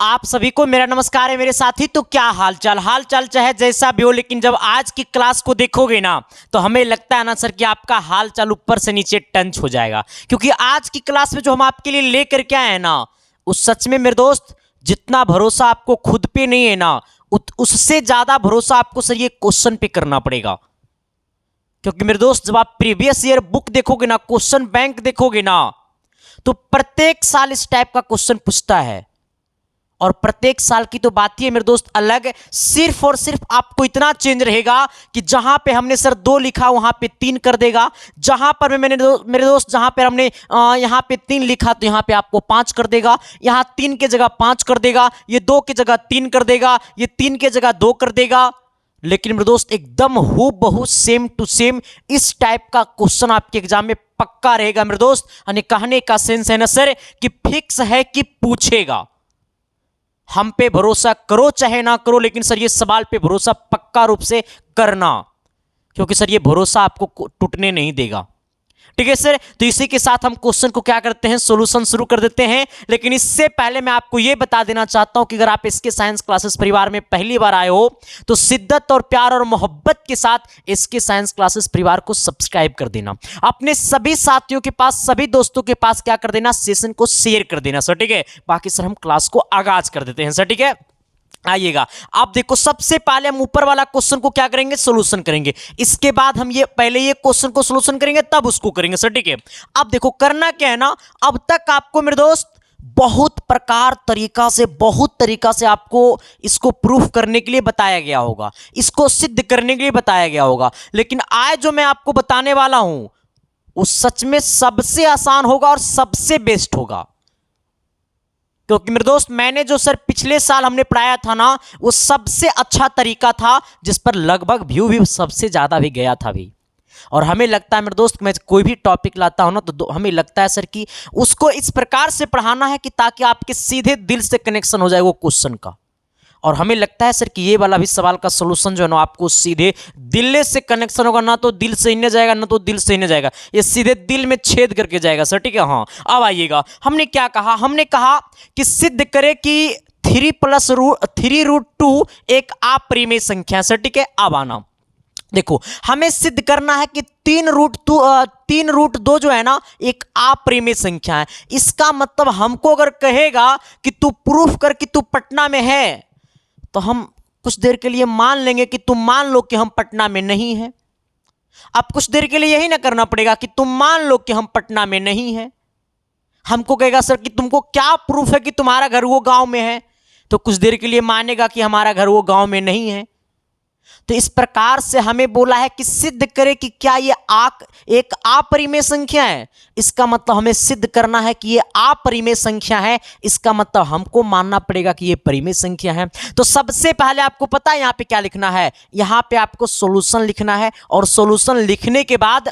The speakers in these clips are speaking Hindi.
आप सभी को मेरा नमस्कार है मेरे साथी। तो क्या हाल चाल चाहे जैसा भी हो, लेकिन जब आज की क्लास को देखोगे ना तो हमें लगता है ना सर कि आपका हाल चाल ऊपर से नीचे टंच हो जाएगा, क्योंकि आज की क्लास में जो हम आपके लिए लेकर के आए हैं ना, उस सच में मेरे दोस्त जितना भरोसा आपको खुद पे नहीं है ना, उससे ज्यादा भरोसा आपको सर ये क्वेश्चन पे करना पड़ेगा। क्योंकि मेरे दोस्त जब आप प्रीवियस ईयर बुक देखोगे ना, क्वेश्चन बैंक देखोगे ना, तो प्रत्येक साल इस टाइप का क्वेश्चन पूछता है। और प्रत्येक साल की तो बात ही है मेरे दोस्त अलग, सिर्फ और सिर्फ आपको इतना चेंज रहेगा कि जहां पे हमने सर 2 लिखा वहां पे 3 कर देगा, जहां पर मेरे दोस्त जहां पर हमने यहां पे 3 लिखा तो यहां पे आपको 5 कर देगा, यहां 3 की जगह 5 कर देगा, ये 2 की जगह 3 कर देगा, ये 3 की जगह 2 कर देगा। लेकिन मेरे दोस्त एकदम हूबहू सेम टू सेम इस टाइप का क्वेश्चन आपके एग्जाम में पक्का रहेगा मेरे दोस्त। यानी कहने का सेंस है ना सर कि फिक्स है कि पूछेगा। हम पे भरोसा करो चाहे ना करो, लेकिन सर ये सवाल पे भरोसा पक्का रूप से करना, क्योंकि सर ये भरोसा आपको टूटने नहीं देगा। ठीक है सर, तो इसी के साथ हम क्वेश्चन को क्या करते हैं, सॉल्यूशन शुरू कर देते हैं। लेकिन इससे पहले मैं आपको यह बता देना चाहता हूं कि अगर आप इसके साइंस क्लासेस परिवार में पहली बार आए हो तो शिद्दत और प्यार और मोहब्बत के साथ इसके साइंस क्लासेस परिवार को सब्सक्राइब कर देना, अपने सभी साथियों के पास, सभी दोस्तों के पास क्या कर देना, सेशन को शेयर कर देना सर। ठीक है, बाकी सर हम क्लास को आगाज कर देते हैं सर। ठीक है, आइएगा। आप देखो सबसे पहले हम ऊपर वाला क्वेश्चन को क्या करेंगे, सॉल्यूशन करेंगे। इसके बाद हम ये पहले ये क्वेश्चन को सॉल्यूशन करेंगे तब उसको करेंगे सर। ठीक है, अब देखो करना क्या है ना, अब तक आपको मेरे दोस्त बहुत तरीका से आपको इसको प्रूफ करने के लिए बताया गया होगा, इसको सिद्ध करने के लिए बताया गया होगा। लेकिन आज जो मैं आपको बताने वाला हूं वो सच में सबसे आसान होगा और सबसे बेस्ट होगा। क्योंकि मेरे दोस्त मैंने जो सर पिछले साल हमने पढ़ाया था ना, वो सबसे अच्छा तरीका था जिस पर लगभग व्यू भी सबसे ज्यादा भी गया था भी। और हमें लगता है मेरे दोस्त मैं कोई भी टॉपिक लाता हूं ना तो हमें लगता है सर कि उसको इस प्रकार से पढ़ाना है कि ताकि आपके सीधे दिल से कनेक्शन हो जाए वो क्वेश्चन का। और हमें लगता है सर कि ये वाला भी सवाल का सॉल्यूशन जो है ना आपको सीधे दिल से कनेक्शन होगा, ना तो दिल से हिलने जाएगा ना तो दिल से हिलने जाएगा, ये सीधे दिल में छेद करके जाएगा सर। ठीक है, हाँ अब आइएगा। हमने क्या कहा, हमने कहा कि सिद्ध करें कि 3√2 एक अपरिमेय संख्या है सर। ठीक है, अब आना देखो, हमें सिद्ध करना है कि 3√2 जो है ना एक अपरिमेय संख्या है। इसका मतलब हमको अगर कहेगा कि तू प्रूफ कर कि तू पटना में है, तो हम कुछ देर के लिए मान लेंगे कि तुम मान लो कि हम पटना में नहीं हैं। अब कुछ देर के लिए यही ना करना पड़ेगा कि तुम मान लो कि हम पटना में नहीं हैं। हमको कहेगा सर कि तुमको क्या प्रूफ है कि तुम्हारा घर वो गांव में है, तो कुछ देर के लिए मानेगा कि हमारा घर वो गांव में नहीं है। तो इस प्रकार से हमें बोला है कि सिद्ध करें कि क्या ये एक अपरिमेय संख्या है। इसका मतलब हमें सिद्ध करना है कि ये अपरिमेय संख्या है, इसका मतलब हमको मानना पड़ेगा कि ये परिमेय संख्या है। तो सबसे पहले आपको पता है यहां पे क्या लिखना है, यहां पे आपको सॉल्यूशन लिखना है। और सॉल्यूशन लिखने के बाद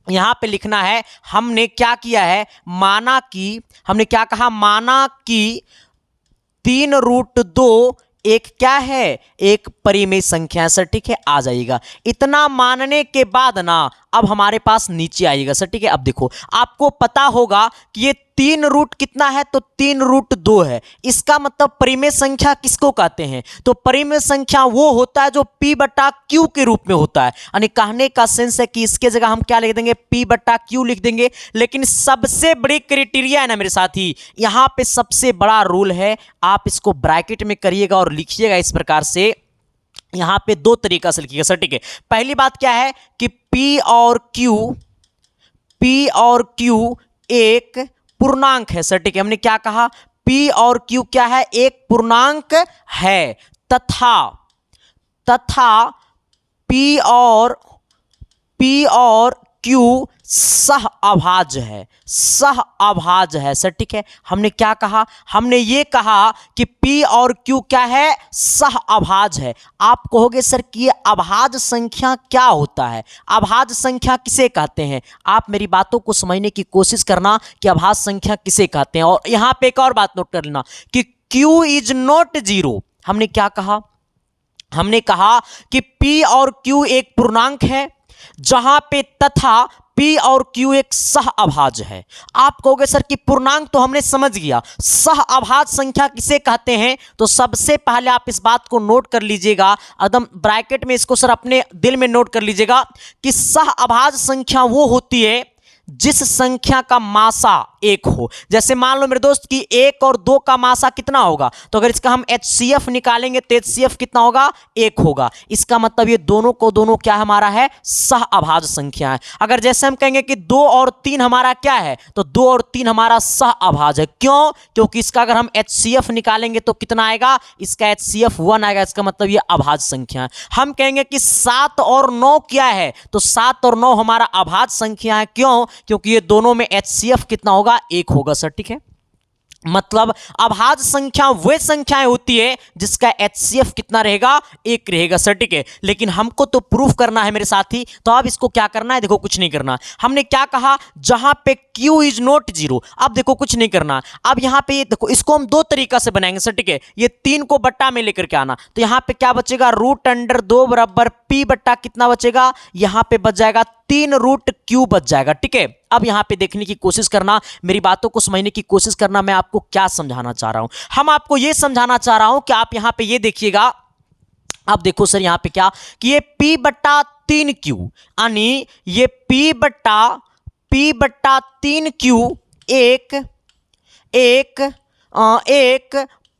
यहां पे लिखना है हमने क्या किया है, माना कि हमने क्या कहा, माना कि 3√2 एक क्या है, एक परिमेय संख्या है सर। ठीक है, आ जाइएगा। इतना मानने के बाद ना अब हमारे पास नीचे आइएगा सर। ठीक है, अब देखो आपको पता होगा कि ये 3 रूट कितना है, तो 3√2 है। इसका मतलब परिमेय संख्या किसको कहते हैं, तो परिमेय संख्या वो होता है जो P/Q के रूप में होता है। यानी कहने का सेंस है कि इसके जगह हम क्या लिख देंगे, P/Q लिख देंगे। लेकिन सबसे बड़ी क्राइटेरिया है ना मेरे साथी, यहां पे सबसे बड़ा रूल है, आप इसको ब्रैकेट में करिएगा और लिखिएगा इस प्रकार से। यहां पे 2 तरीका से लिखिएगा सर। ठीक है, पहली बात क्या है कि P और Q एक पूर्णांक है सर। ठीक है, हमने क्या कहा, P और Q क्या है, एक पूर्णांक है, तथा P और Q सहअभाज्य है सर। ठीक है, हमने क्या कहा, हमने ये कहा कि P और Q क्या है, सहअभाज्य है। आप कहोगे सर कि ये अभाज्य संख्या क्या होता है, अभाज्य संख्या किसे कहते हैं। आप मेरी बातों को समझने की कोशिश करना कि अभाज्य संख्या किसे कहते हैं। और यहां पे एक और बात नोट कर लेना कि Q इज नॉट 0। हमने क्या कहा, हमने कहा कि P और Q एक पूर्णांक है, जहां पे तथा P और Q एक सह अभाज्य है। आप कहोगे सर कि पूर्णांक तो हमने समझ गया, सह अभाज्य संख्या किसे कहते हैं? तो सबसे पहले आप इस बात को नोट कर लीजिएगा, एकदम ब्रैकेट में इसको सर अपने दिल में नोट कर लीजिएगा कि सह अभाज्य संख्या वो होती है जिस संख्या का मासा एक हो। जैसे मान लो मेरे दोस्त कि 1 और 2 का मासा कितना होगा, तो अगर इसका हम HCF निकालेंगे तो HCF कितना होगा? 1 होगा। इसका मतलब ये दोनों को दोनों क्या हमारा है? सह अभाज्य संख्या है। अगर जैसे हम कहेंगे कि 2 और 3 हमारा क्या है, तो 2 और 3 हमारा सह अभाज्य है। क्यों? क्योंकि इसका अगर हम HCF निकालेंगे तो कितना आएगा? इसका HCF 1 आएगा। इसका मतलब ये अभाज्य संख्या है। हम कहेंगे कि 7 और 9 क्या है, तो 7 और 9 हमारा अभाज्य संख्या है। क्यों? क्योंकि ये दोनों में HCF कितना होगा? 1 होगा सर। ठीक है, मतलब अभाज्य संख्या वे संख्याएं होती है जिसका HCF कितना रहेगा? 1 रहेगा सर। ठीक है, लेकिन हमको तो प्रूफ करना है मेरे साथी, तो अब इसको क्या करना है? देखो कुछ नहीं करना। हमने क्या कहा? जहां पे Q इज नॉट 0, अब देखो कुछ नहीं करना। अब यहां पे देखो, इसको हम दो तरीका से बनाएंगे सर। ठीक है, ये 3 को बट्टा में लेकर के आना, तो यहां पे क्या बचेगा? √2 बराबर P बट्टा कितना बचेगा? यहां पे बच जाएगा 3√Q बच जाएगा। ठीक है, अब यहां पे देखने की कोशिश करना, मेरी बातों को समझने की कोशिश करना, मैं आपको क्या समझाना चाह रहा हूं। हम आपको यह समझाना चाह रहा हूं कि आप यहां पे ये देखिएगा, आप देखो सर यहां पे क्या कि ये P बट्टा 3Q, यानी ये P बट्टा 3Q एक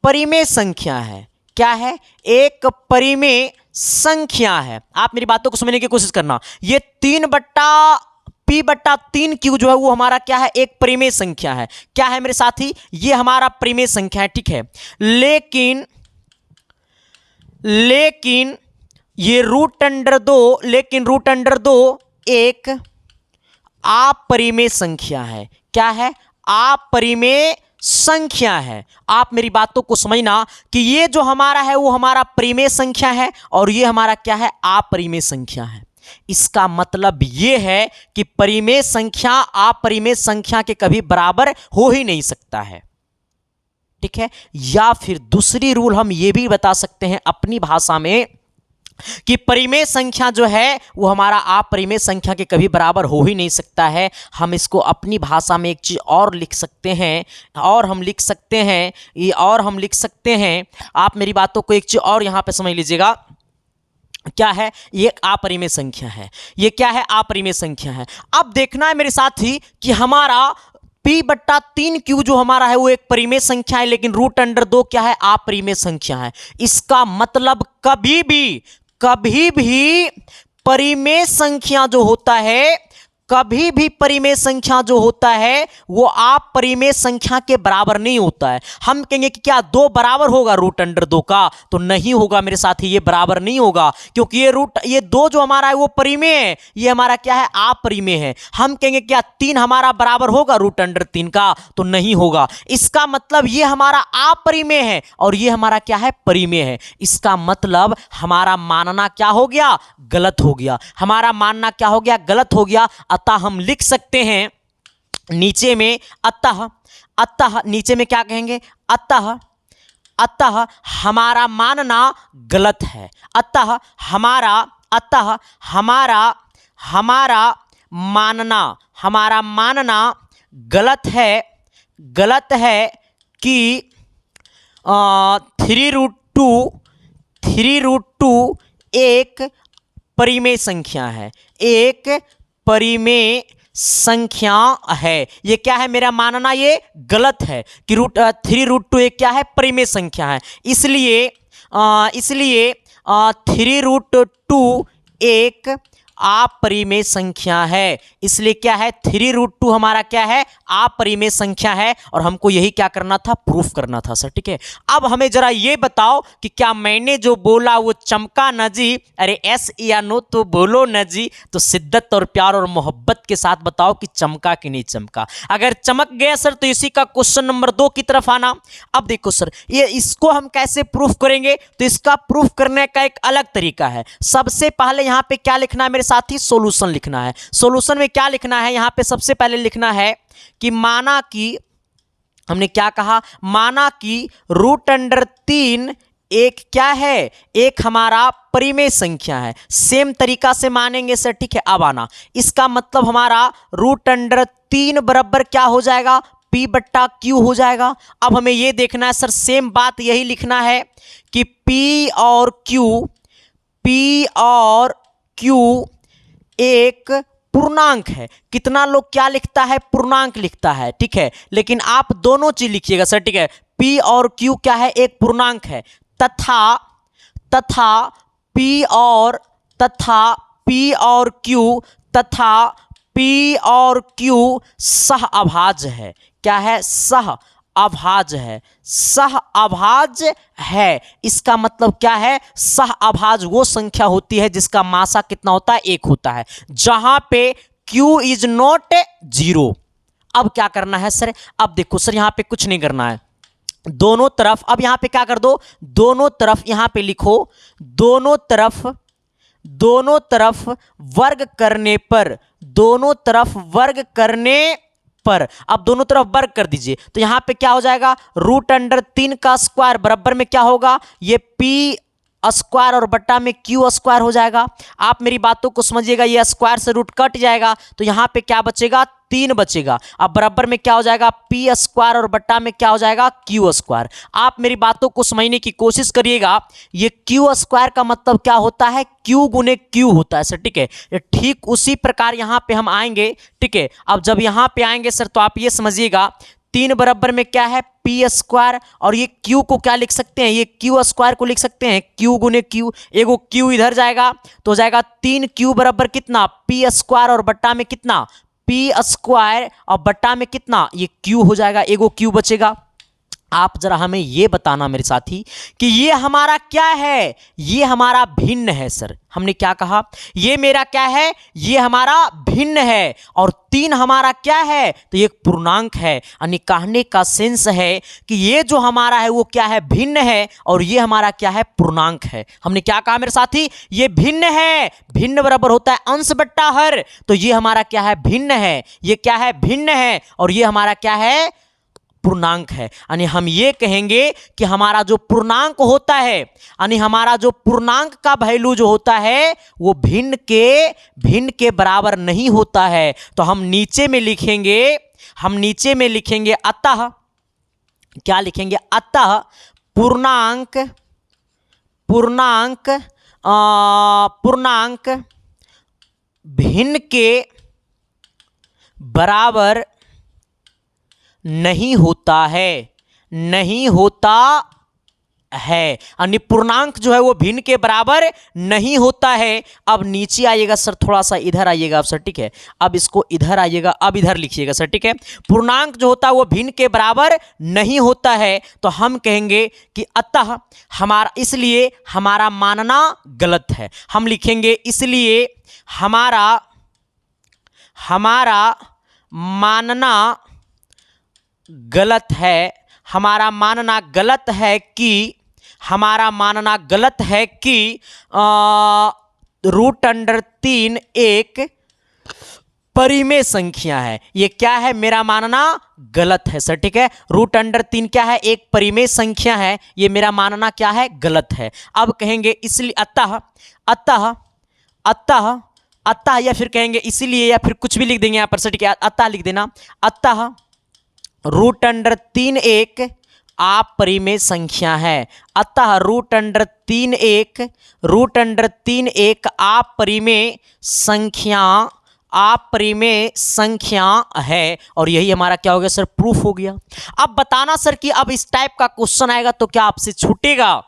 परिमेय संख्या है। क्या है? एक परिमेय संख्या है। आप मेरी बातों को समझने की कोशिश करना। ये P बट्टा 3Q जो है वो हमारा क्या है? एक परिमेय संख्या है। क्या है मेरे साथी? ये हमारा परिमेय संख्या है। ठीक है, लेकिन ये √2 एक अपरिमेय संख्या है। क्या है? अपरिमेय संख्या है। आप मेरी बातों को समझना कि ये जो हमारा है वो हमारा परिमेय संख्या है और ये हमारा क्या है? अपरिमेय संख्या है। इसका मतलब ये है कि परिमेय संख्या अपरिमेय संख्या के कभी बराबर हो ही नहीं सकता है। ठीक है, या फिर दूसरी रूल हम ये भी बता सकते हैं अपनी भाषा में कि परिमेय संख्या जो है वो हमारा अपरिमेय संख्या के कभी बराबर हो ही नहीं सकता है। हम इसको अपनी भाषा में एक चीज और लिख सकते हैं, आप मेरी बातों को एक चीज और यहां पे समझ लीजिएगा। क्या है? ये अपरिमेय संख्या है। ये क्या है? अपरिमेय संख्या है। अब देखना है मेरे साथी कि हमारा P बट्टा 3Q जो हमारा है वो एक परिमेय संख्या है, लेकिन √2 क्या है? अपरिमेय संख्या है। इसका मतलब कभी भी परिमेय संख्या जो होता है वो अपरिमेय संख्या के बराबर नहीं होता है। हम कहेंगे कि क्या 2 बराबर होगा √2 का? तो नहीं होगा मेरे साथी, ये बराबर नहीं होगा, क्योंकि ये 2 जो हमारा है वो परिमेय है, ये हमारा क्या है? अपरिमेय है। हम कहेंगे क्या 3 हमारा बराबर होगा √3 का? तो नहीं होगा। इसका मतलब ये हमारा अपरिमेय है और ये हमारा क्या है? परिमेय है। इसका मतलब हमारा मानना क्या हो गया? गलत हो गया। हमारा मानना क्या हो गया? गलत हो गया। अतः हम लिख सकते हैं नीचे में, अतः नीचे में क्या कहेंगे? अतः हमारा मानना गलत है। अतः हमारा मानना गलत है कि 3√2 एक परिमेय संख्या है। एक परिमेय संख्या है। ये क्या है? मेरा मानना ये गलत है कि 3√2 एक क्या है? परिमेय संख्या है। इसलिए 3√2 एक अपरिमेय संख्या है। इसलिए क्या है? 3√2 हमारा क्या है? अपरिमेय संख्या है और हमको यही क्या करना था? प्रूफ करना था सर। ठीक है, अब हमें जरा ये बताओ कि क्या मैंने जो बोला वो चमका न जी? अरे यस या नो तो बोलो न जी। तो शिद्दत और प्यार और मोहब्बत के साथ बताओ कि चमका कि नहीं चमका। अगर चमक गया सर तो इसी का क्वेश्चन नंबर 2 की तरफ आना। अब देखो सर, ये इसको हम कैसे प्रूफ करेंगे? तो इसका प्रूफ करने का एक अलग तरीका है। सबसे पहले यहां पे क्या लिखना है मेरे साथी? सॉल्यूशन लिखना है। सॉल्यूशन में क्या लिखना है? यहां पे सबसे पहले लिखना है कि माना कि हमने क्या कहा? माना कि √3 एक क्या है, एक हमारा परिमेय संख्या है। सेम तरीका से मानेंगे सर, ठीक है। अब आना, इसका मतलब हमारा √3 बराबर क्या हो जाएगा, P बट्टा Q हो जाएगा। अब हमें ये देखना है सर, सेम बात यही लिखना है कि P और Q एक पूर्णांक है। कितना लोग क्या लिखता है, पूर्णांक लिखता है, ठीक है। लेकिन आप दोनों चीज लिखिएगा सर, ठीक है। P और Q क्या है, एक पूर्णांक है, तथा P और Q सह अभाज्य है। क्या है, सह अभाज्य है। सह अभाज्य है, इसका मतलब क्या है, सह अभाज्य वो संख्या होती है जिसका मासा कितना होता है, 1 होता है, जहां पे Q इज नॉट 0। अब क्या करना है सर, अब देखो सर, यहां पे कुछ नहीं करना है, दोनों तरफ, अब यहां पे क्या कर दो, दोनों तरफ यहां पे लिखो, दोनों तरफ वर्ग करने पर, अब दोनों तरफ वर्ग कर दीजिए, तो यहां पे क्या हो जाएगा, √3 का स्क्वायर बराबर में क्या होगा, ये P स्क्वायर और बट्टा में Q स्क्वायर हो जाएगा। आप मेरी बातों को समझिएगा, ये स्क्वायर से रूट कट जाएगा, तो यहां पे क्या बचेगा, 3 बचेगा। अब बराबर में क्या हो जाएगा, P स्क्वायर और बट्टा में क्या हो जाएगा, Q स्क्वायर। आप मेरी बातों को समझने की कोशिश करिएगा, ये Q स्क्वायर का मतलब क्या होता है, Q गुने Q होता है सर, ठीक है। ठीक उसी प्रकार यहां पे हम आएंगे, ठीक है। अब जब यहां पे आएंगे सर, तो आप ये समझिएगा, 3 बराबर में क्या है, P स्क्वायर, और ये Q को क्या लिख सकते हैं, ये Q स्क्वायर को लिख सकते हैं, Q गुने Q, एगो Q इधर जाएगा तो हो जाएगा 3Q बराबर कितना, P स्क्वायर और बट्टा में कितना, P स्क्वायर और बट्टा में कितना, ये Q हो जाएगा, एगो Q बचेगा। आप जरा हमें ये बताना मेरे साथी कि ये हमारा क्या है, ये हमारा भिन्न है सर। हमने क्या कहा, ये मेरा क्या है, ये हमारा भिन्न है, और 3 हमारा क्या है, तो ये एक पूर्णांक है। यानी कहने का सेंस है कि ये जो हमारा है वो क्या है, भिन्न है, और ये हमारा क्या है, पूर्णांक है। हमने क्या कहा मेरे साथी, ये भिन्न है, भिन्न बराबर होता है अंश बट्टा हर, तो ये हमारा क्या है, भिन्न है, ये क्या है, भिन्न है, और ये हमारा क्या है, पूर्णांक है। यानी हम ये कहेंगे कि हमारा जो पूर्णांक होता है, यानी हमारा जो पूर्णांक का वैल्यू जो होता है वो भिन्न के बराबर नहीं होता है। तो हम नीचे में लिखेंगे, अतः क्या लिखेंगे, अतः पूर्णांक भिन्न के बराबर नहीं होता है, यानी पूर्णांक जो है वो भिन्न के बराबर नहीं होता है। अब नीचे आइएगा सर, थोड़ा सा इधर आइएगा आप सर, ठीक है। अब इसको इधर आइएगा, अब इधर लिखिएगा सर, ठीक है। पूर्णांक जो होता है वो भिन्न के बराबर नहीं होता है, तो हम कहेंगे कि अतः हमारा, इसलिए हमारा मानना गलत है। हम लिखेंगे इसलिए हमारा मानना गलत है, हमारा मानना गलत है कि √3 एक परिमेय संख्या है। ये क्या है, मेरा मानना गलत है सर, ठीक है। √3 क्या है, एक परिमेय संख्या है, ये मेरा मानना क्या है, गलत है। अब कहेंगे इसलिए अतः या फिर कहेंगे इसलिए, या फिर कुछ भी लिख देंगे यहाँ पर सर, ठीक है। अतः लिख देना, अतः √3 एक अपरिमेय संख्या है, अतः √3 एक अपरिमेय संख्या है, और यही हमारा क्या हो गया सर, प्रूफ हो गया। अब बताना सर कि अब इस टाइप का क्वेश्चन आएगा तो क्या आपसे छूटेगा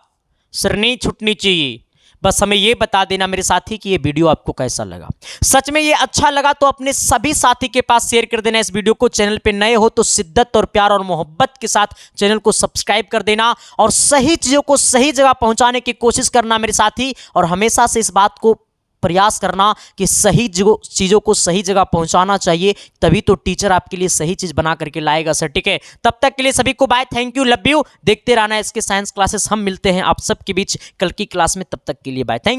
सर, नहीं छूटनी चाहिए। बस हमें ये बता देना मेरे साथी कि ये वीडियो आपको कैसा लगा। सच में ये अच्छा लगा तो अपने सभी साथी के पास शेयर कर देना इस वीडियो को। चैनल पे नए हो तो शिद्दत और प्यार और मोहब्बत के साथ चैनल को सब्सक्राइब कर देना, और सही चीज़ों को सही जगह पहुंचाने की कोशिश करना मेरे साथी, और हमेशा से इस बात को प्रयास करना कि सही चीज़ों को सही जगह पहुंचाना चाहिए, तभी तो टीचर आपके लिए सही चीज़ बना करके लाएगा सर, ठीक है। तब तक के लिए सभी को bye, thank you, love you. देखते रहना इसके साइंस क्लासेस। हम मिलते हैं आप सबके बीच कल की क्लास में, तब तक के लिए बाय, थैंक